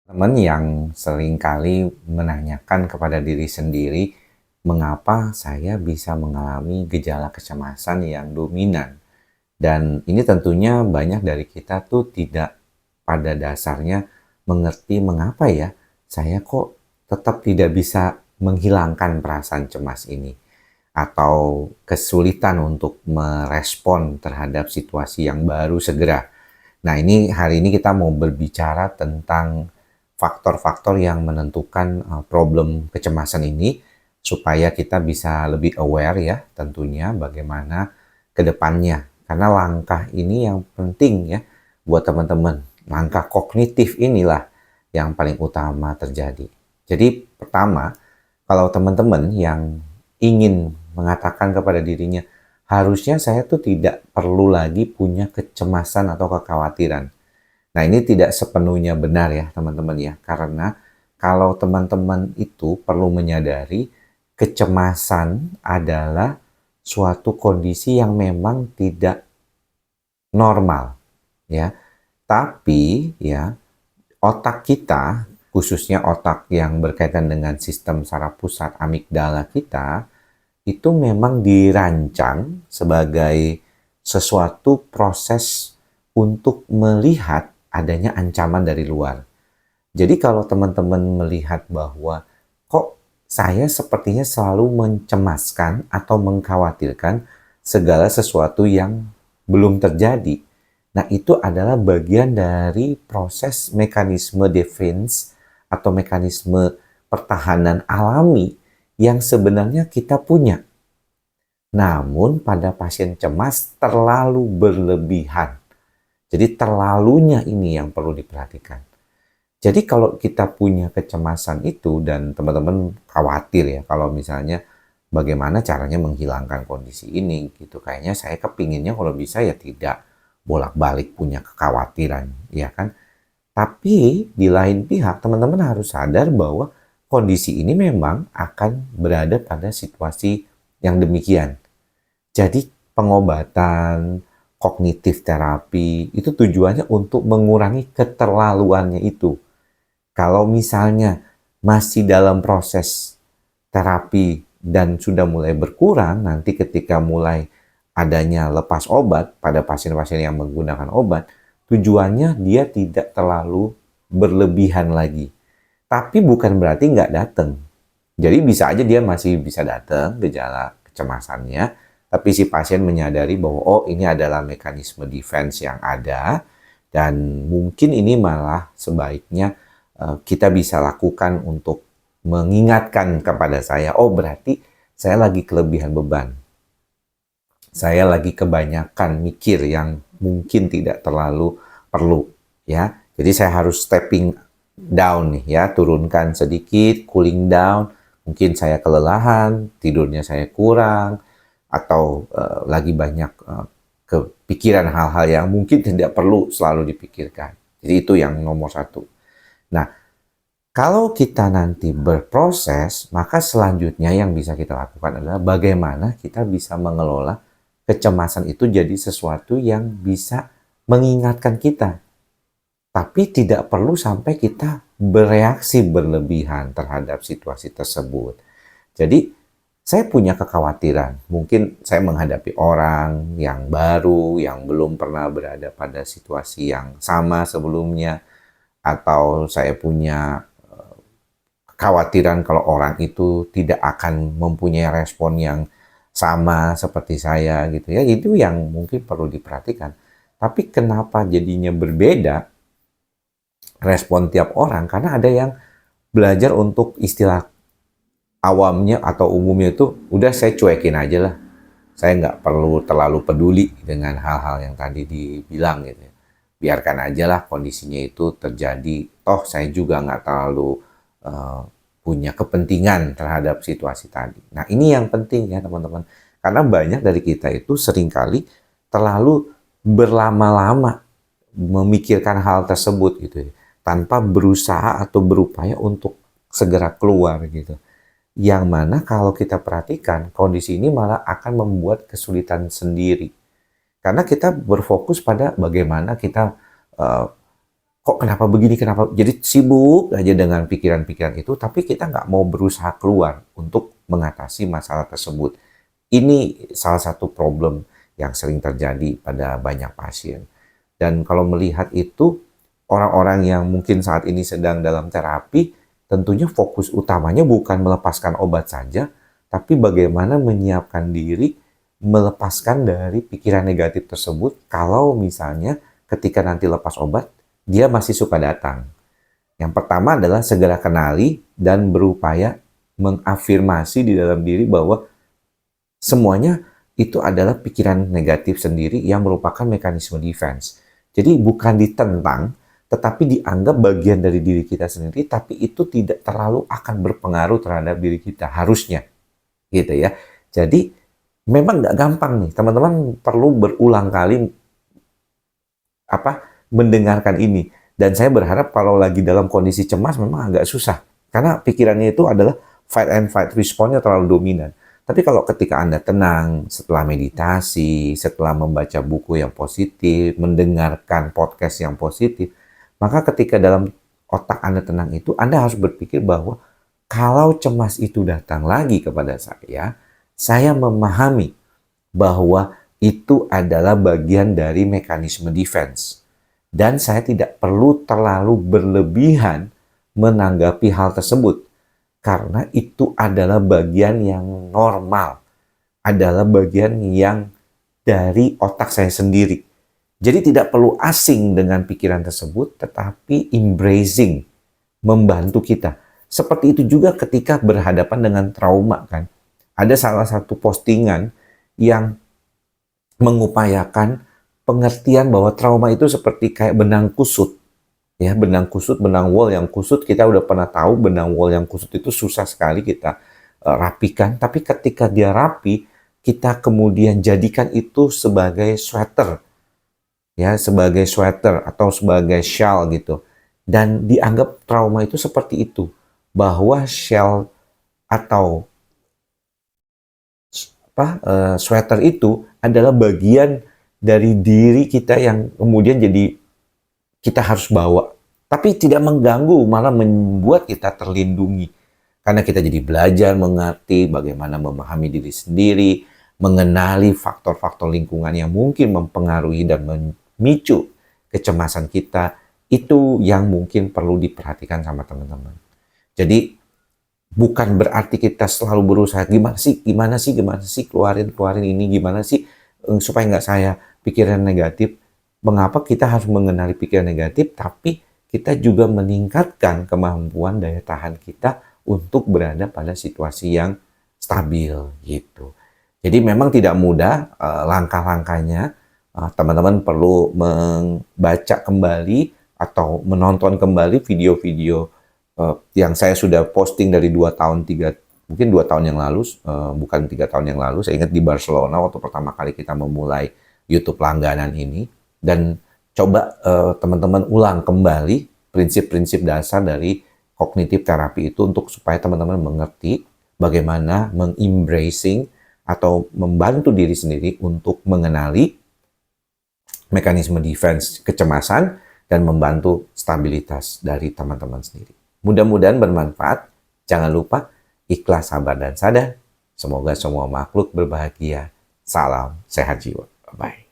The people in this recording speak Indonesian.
Teman yang seringkali menanyakan kepada diri sendiri, mengapa saya bisa mengalami gejala kecemasan yang dominan? Dan ini tentunya banyak dari kita tuh tidak pada dasarnya mengerti mengapa ya saya kok tetap tidak bisa menghilangkan perasaan cemas ini. Atau kesulitan untuk merespon terhadap situasi yang baru segera. Nah, ini hari ini kita mau berbicara tentang faktor-faktor yang menentukan problem kecemasan ini supaya kita bisa lebih aware ya tentunya bagaimana ke depannya. Karena langkah ini yang penting ya buat teman-teman. Langkah kognitif inilah yang paling utama terjadi. Jadi pertama, kalau teman-teman yang ingin mengatakan kepada dirinya, harusnya saya tuh tidak perlu lagi punya kecemasan atau kekhawatiran. Nah, ini tidak sepenuhnya benar ya, teman-teman ya. Karena kalau teman-teman itu perlu menyadari kecemasan adalah suatu kondisi yang memang tidak normal ya. Tapi ya, otak kita, khususnya otak yang berkaitan dengan sistem saraf pusat amigdala kita, itu memang dirancang sebagai sesuatu proses untuk melihat adanya ancaman dari luar. Jadi kalau teman-teman melihat bahwa kok saya sepertinya selalu mencemaskan atau mengkhawatirkan segala sesuatu yang belum terjadi. Nah, itu adalah bagian dari proses mekanisme defense atau mekanisme pertahanan alami yang sebenarnya kita punya. Namun pada pasien cemas terlalu berlebihan. Jadi terlalunya ini yang perlu diperhatikan. Jadi kalau kita punya kecemasan itu dan teman-teman khawatir ya kalau misalnya bagaimana caranya menghilangkan kondisi ini gitu. Kayaknya saya kepinginnya kalau bisa ya tidak bolak-balik punya kekhawatiran ya kan. Tapi di lain pihak teman-teman harus sadar bahwa kondisi ini memang akan berada pada situasi yang demikian. Jadi pengobatan, kognitif terapi itu tujuannya untuk mengurangi keterlaluannya itu. Kalau misalnya masih dalam proses terapi dan sudah mulai berkurang, nanti ketika mulai adanya lepas obat pada pasien-pasien yang menggunakan obat, tujuannya dia tidak terlalu berlebihan lagi. Tapi bukan berarti nggak datang. Jadi bisa aja dia masih bisa datang gejala kecemasannya, tapi si pasien menyadari bahwa oh ini adalah mekanisme defense yang ada dan mungkin ini malah sebaiknya kita bisa lakukan untuk mengingatkan kepada saya, oh berarti saya lagi kelebihan beban. Saya lagi kebanyakan mikir yang mungkin tidak terlalu perlu ya. Jadi saya harus stepping down nih ya, turunkan sedikit, cooling down. Mungkin saya kelelahan, tidurnya saya kurang atau lagi banyak kepikiran hal-hal yang mungkin tidak perlu selalu dipikirkan. Jadi itu yang nomor satu. Nah, kalau kita nanti berproses, maka selanjutnya yang bisa kita lakukan adalah bagaimana kita bisa mengelola kecemasan itu jadi sesuatu yang bisa mengingatkan kita. Tapi tidak perlu sampai kita bereaksi berlebihan terhadap situasi tersebut. Jadi, saya punya kekhawatiran. Mungkin saya menghadapi orang yang baru, yang belum pernah berada pada situasi yang sama sebelumnya. Atau saya punya kekhawatiran kalau orang itu tidak akan mempunyai respon yang sama seperti saya gitu ya. Itu yang mungkin perlu diperhatikan. Tapi kenapa jadinya berbeda respon tiap orang? Karena ada yang belajar untuk istilah awamnya atau umumnya itu udah saya cuekin aja lah. Saya nggak perlu terlalu peduli dengan hal-hal yang tadi dibilang gitu ya. Biarkan aja lah kondisinya itu terjadi. Toh saya juga nggak terlalu punya kepentingan terhadap situasi tadi. Nah ini yang penting ya teman-teman. Karena banyak dari kita itu seringkali terlalu berlama-lama memikirkan hal tersebut gitu ya. Tanpa berusaha atau berupaya untuk segera keluar gitu. Yang mana kalau kita perhatikan kondisi ini malah akan membuat kesulitan sendiri. Karena kita berfokus pada bagaimana kita kok kenapa begini, kenapa? Jadi sibuk aja dengan pikiran-pikiran itu, tapi kita nggak mau berusaha keluar untuk mengatasi masalah tersebut. Ini salah satu problem yang sering terjadi pada banyak pasien. Dan kalau melihat itu, orang-orang yang mungkin saat ini sedang dalam terapi, tentunya fokus utamanya bukan melepaskan obat saja, tapi bagaimana menyiapkan diri melepaskan dari pikiran negatif tersebut kalau misalnya ketika nanti lepas obat, dia masih suka datang. Yang pertama adalah segera kenali dan berupaya mengafirmasi di dalam diri bahwa semuanya itu adalah pikiran negatif sendiri yang merupakan mekanisme defense. Jadi bukan ditentang, tetapi dianggap bagian dari diri kita sendiri, tapi itu tidak terlalu akan berpengaruh terhadap diri kita, harusnya. Gitu ya. Jadi memang nggak gampang nih, teman-teman perlu berulang kali mendengarkan ini. Dan saya berharap kalau lagi dalam kondisi cemas memang agak susah. Karena pikirannya itu adalah fight and fight response-nya terlalu dominan. Tapi kalau ketika Anda tenang, setelah meditasi, setelah membaca buku yang positif, mendengarkan podcast yang positif, maka ketika dalam otak Anda tenang itu, Anda harus berpikir bahwa kalau cemas itu datang lagi kepada saya memahami bahwa itu adalah bagian dari mekanisme defense. Dan saya tidak perlu terlalu berlebihan menanggapi hal tersebut. Karena itu adalah bagian yang normal. Adalah bagian yang dari otak saya sendiri. Jadi tidak perlu asing dengan pikiran tersebut, tetapi embracing, membantu kita. Seperti itu juga ketika berhadapan dengan trauma kan. Ada salah satu postingan yang mengupayakan pengertian bahwa trauma itu seperti kayak benang kusut. Ya, benang kusut, benang wol yang kusut, kita udah pernah tahu benang wol yang kusut itu susah sekali kita rapikan. Tapi ketika dia rapi, kita kemudian jadikan itu sebagai sweater. Ya, sebagai sweater atau sebagai shawl gitu. Dan dianggap trauma itu seperti itu. Bahwa shawl atau sweater itu adalah bagian dari diri kita yang kemudian jadi kita harus bawa, tapi tidak mengganggu, malah membuat kita terlindungi. Karena kita jadi belajar mengerti bagaimana memahami diri sendiri, mengenali faktor-faktor lingkungan yang mungkin mempengaruhi dan memicu kecemasan kita, itu yang mungkin perlu diperhatikan sama teman-teman. Jadi, bukan berarti kita selalu berusaha, gimana sih, keluarin ini, gimana sih, supaya nggak saya pikiran negatif. Mengapa kita harus mengenali pikiran negatif, tapi kita juga meningkatkan kemampuan daya tahan kita untuk berada pada situasi yang stabil gitu. Jadi memang tidak mudah langkah-langkahnya. Teman-teman perlu membaca kembali atau menonton kembali video-video yang saya sudah posting dari 2 tahun, mungkin 2 tahun yang lalu, bukan 3 tahun yang lalu. Saya ingat di Barcelona waktu pertama kali kita memulai YouTube langganan ini. Dan coba teman-teman ulang kembali prinsip-prinsip dasar dari kognitif terapi itu untuk supaya teman-teman mengerti bagaimana mengembracing atau membantu diri sendiri untuk mengenali mekanisme defense kecemasan dan membantu stabilitas dari teman-teman sendiri. Mudah-mudahan bermanfaat. Jangan lupa ikhlas, sabar, dan sadar. Semoga semua makhluk berbahagia. Salam sehat jiwa. Bye.